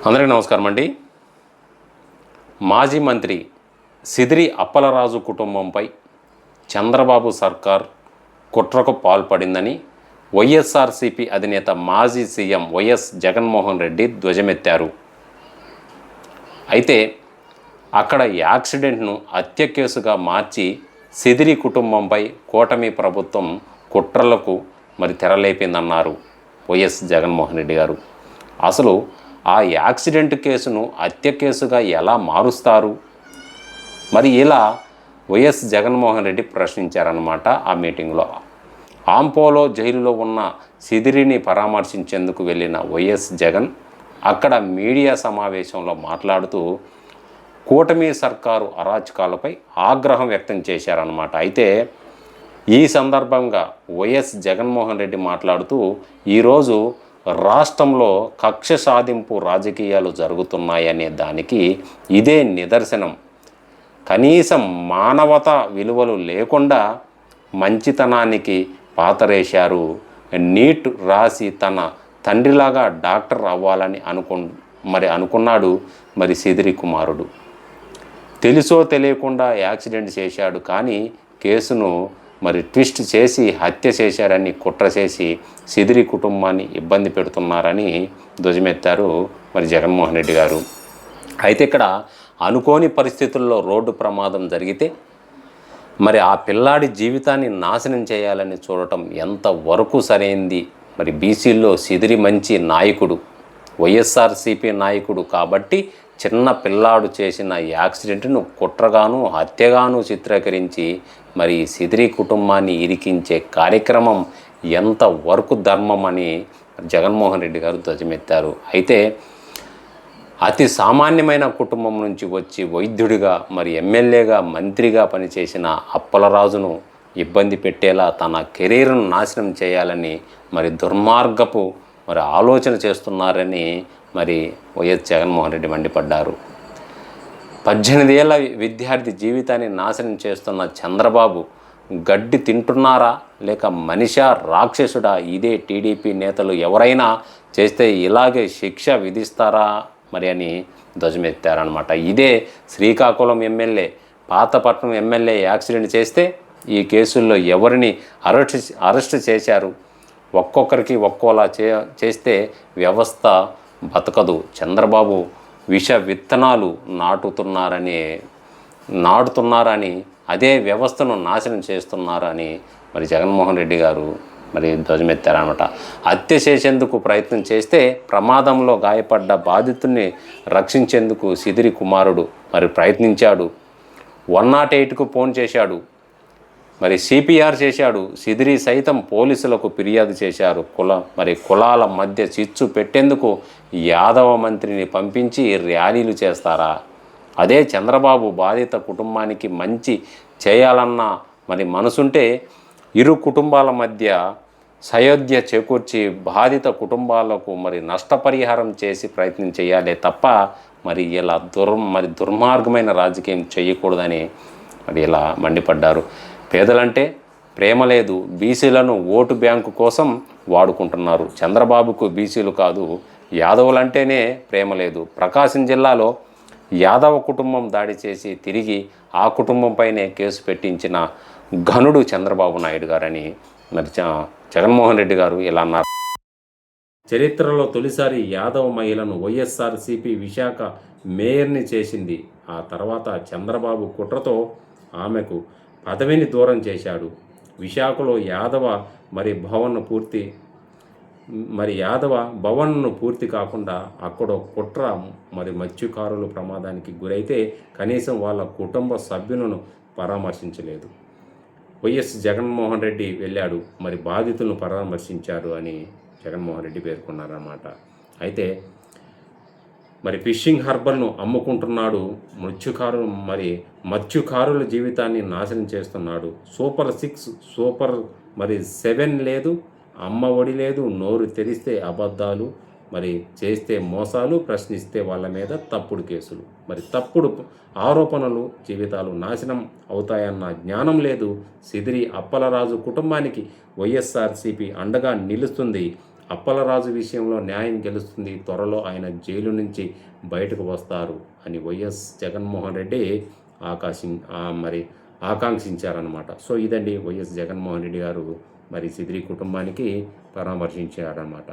అందరికీ నమస్కారం అండి. మాజీ మంత్రి సిదిరి అప్పలరాజు కుటుంబంపై చంద్రబాబు సర్కార్ కుట్రకు పాల్పడిందని వైఎస్ఆర్సీపీ అధినేత మాజీ సీఎం వైఎస్ జగన్మోహన్ రెడ్డి ధ్వజమెత్తారు. అయితే అక్కడ యాక్సిడెంట్ను హత్య కేసుగా మార్చి సిదిరి కుటుంబంపై కూటమి ప్రభుత్వం కుట్రలకు తెరలేపిందన్నారు వైఎస్ జగన్మోహన్ రెడ్డి గారు. అసలు ఆ యాక్సిడెంట్ కేసును హత్య కేసుగా ఎలా మారుస్తారు? ఇలా వైఎస్ జగన్మోహన్ రెడ్డి ప్రశ్నించారన్నమాట. ఆ మీటింగ్లో ఆంపోలో జైలులో ఉన్న సిదిరిని పరామర్శించేందుకు వెళ్ళిన వైఎస్ జగన్ అక్కడ మీడియా సమావేశంలో మాట్లాడుతూ కూటమి సర్కారు అరాచకాలపై ఆగ్రహం వ్యక్తం చేశారన్నమాట. అయితే ఈ సందర్భంగా వైఎస్ జగన్మోహన్ రెడ్డి మాట్లాడుతూ ఈరోజు రాష్ట్రంలో కక్ష సాధింపు రాజకీయాలు జరుగుతున్నాయనే దానికి ఇదే నిదర్శనం. కనీసం మానవతా విలువలు లేకుండా మంచితనానికి పాతరేశారు. నీట్ రాసి తన తండ్రిలాగా డాక్టర్ అవ్వాలని అనుకున్నాడు సిదిరి కుమారుడు. తెలుసో తెలియకుండా యాక్సిడెంట్ చేశాడు, కానీ కేసును ట్విస్ట్ చేసి హత్య చేశారని కుట్ర చేసి సిదిరి కుటుంబాన్ని ఇబ్బంది పెడుతున్నారని ధ్వజమెత్తారు జగన్మోహన్ రెడ్డి గారు. అయితే ఇక్కడ అనుకోని పరిస్థితుల్లో రోడ్డు ప్రమాదం జరిగితే ఆ పిల్లాడి జీవితాన్ని నాశనం చేయాలని చూడటం ఎంతవరకు సరైంది? బీసీల్లో సిదిరి మంచి నాయకుడు, వైఎస్ఆర్సీపీ నాయకుడు కాబట్టి చిన్న పిల్లాడు చేసిన యాక్సిడెంట్ను కుట్రగాను హత్యగాను చిత్రీకరించి సిదిరి కుటుంబాన్ని ఇరికించే కార్యక్రమం ఎంతవరకు ధర్మం అని జగన్మోహన్ రెడ్డి గారు ధ్వజమెత్తారు. అయితే అతి సామాన్యమైన కుటుంబం నుంచి వచ్చి వైద్యుడిగా ఎమ్మెల్యేగా మంత్రిగా పనిచేసిన అప్పలరాజును ఇబ్బంది పెట్టేలా తన కెరీర్ను నాశనం చేయాలని దుర్మార్గపు ఆలోచన చేస్తున్నారని వైఎస్ జగన్మోహన్ రెడ్డి మండిపడ్డారు. 18 ఏళ్ల విద్యార్థి జీవితాన్ని నాశనం చేస్తున్న చంద్రబాబు గడ్డి తింటున్నారా లేక మనిషా రాక్షసుడా? ఇదే టీడీపీ నేతలు ఎవరైనా చేస్తే ఇలాగే శిక్ష విధిస్తారా అని ధ్వజమెత్తారనమాట. ఇదే Srikakulam MLA, Pathapatnam MLA accident చేస్తే ఈ కేసుల్లో ఎవరిని అరెస్ట్ చేశారు? ఒక్కొక్కరికి ఒక్కోలా చేస్తే వ్యవస్థ బతకదు. చంద్రబాబు విష విత్తనాలు నాటుతున్నారని అదే వ్యవస్థను నాశనం చేస్తున్నారని జగన్మోహన్ రెడ్డి గారు ధ్వజమెత్తారనమాట. హత్య చేసేందుకు ప్రయత్నం చేస్తే ప్రమాదంలో గాయపడ్డ బాధితుడిని రక్షించేందుకు సిదిరి కుమారుడు ప్రయత్నించాడు. 108కు ఫోన్ చేశాడు, సిపిఆర్ చేశాడు. సిదిరి సైతం పోలీసులకు ఫిర్యాదు చేశారు. కులాల మధ్య చిచ్చు పెట్టేందుకు యాదవ మంత్రిని పంపించి ర్యాలీలు చేస్తారా? అదే చంద్రబాబు బాధిత కుటుంబానికి మంచి చేయాలన్న మనసుంటే ఇరు కుటుంబాల మధ్య సయోధ్య చేకూర్చి బాధిత కుటుంబాలకు నష్టపరిహారం చేసి ప్రయత్నం చేయాలి తప్ప ఇలా దుర్మార్గమైన రాజకీయం చేయకూడదని ఇలా మండిపడ్డారు. పేదలంటే ప్రేమ లేదు, బీసీలను ఓటు బ్యాంకు కోసం వాడుకుంటున్నారు. చంద్రబాబుకు బీసీలు కాదు, యాదవులంటేనే ప్రేమ లేదు. ప్రకాశం జిల్లాలో యాదవ కుటుంబం దాడి చేసి తిరిగి ఆ కుటుంబంపైనే కేసు పెట్టించిన ఘనుడు చంద్రబాబు నాయుడు గారని జగన్మోహన్ రెడ్డి గారు ఇలా అన్నారు. చరిత్రలో తొలిసారి యాదవ మహిళను వైఎస్ఆర్సీపీ విశాఖ మేయర్ని చేసింది. ఆ తర్వాత చంద్రబాబు కుట్రతో ఆమెకు పదవిని దూరం చేశాడు. విశాఖలో యాదవ భవన్ను పూర్తి కాకుండా అక్కడ కుట్ర మత్స్యకారులు ప్రమాదానికి గురైతే కనీసం వాళ్ళ కుటుంబ సభ్యులను పరామర్శించలేదు. వైఎస్ జగన్మోహన్ రెడ్డి వెళ్ళాడు, బాధితులను పరామర్శించారు అని జగన్మోహన్ రెడ్డి పేర్కొన్నారన్నమాట. అయితే ఫిషింగ్ హార్బర్ను అమ్ముకుంటున్నాడు, మత్స్యకారుల జీవితాన్ని నాశనం చేస్తున్నాడు. సూపర్ 6 సూపర్ 7 లేదు, అమ్మ ఒడి లేదు. నోరు తెరిస్తే అబద్ధాలు, చేస్తే మోసాలు, ప్రశ్నిస్తే వాళ్ళ మీద తప్పుడు కేసులు, తప్పుడు ఆరోపణలు. జీవితాలు నాశనం అవుతాయన్న జ్ఞానం లేదు. సిదిరి అప్పలరాజు కుటుంబానికి వైఎస్ఆర్సీపీ అండగా నిలుస్తుంది. అప్పలరాజు విషయంలో న్యాయం గెలుస్తుంది, త్వరలో ఆయన జైలు నుంచి బయటకు వస్తారు అని వైఎస్ జగన్మోహన్ రెడ్డి మరి ఆకాంక్షించారనమాట. సో ఇదండి వైఎస్ జగన్మోహన్ రెడ్డి గారు మరి సిద్రి కుటుంబానికి పరామర్శించారనమాట.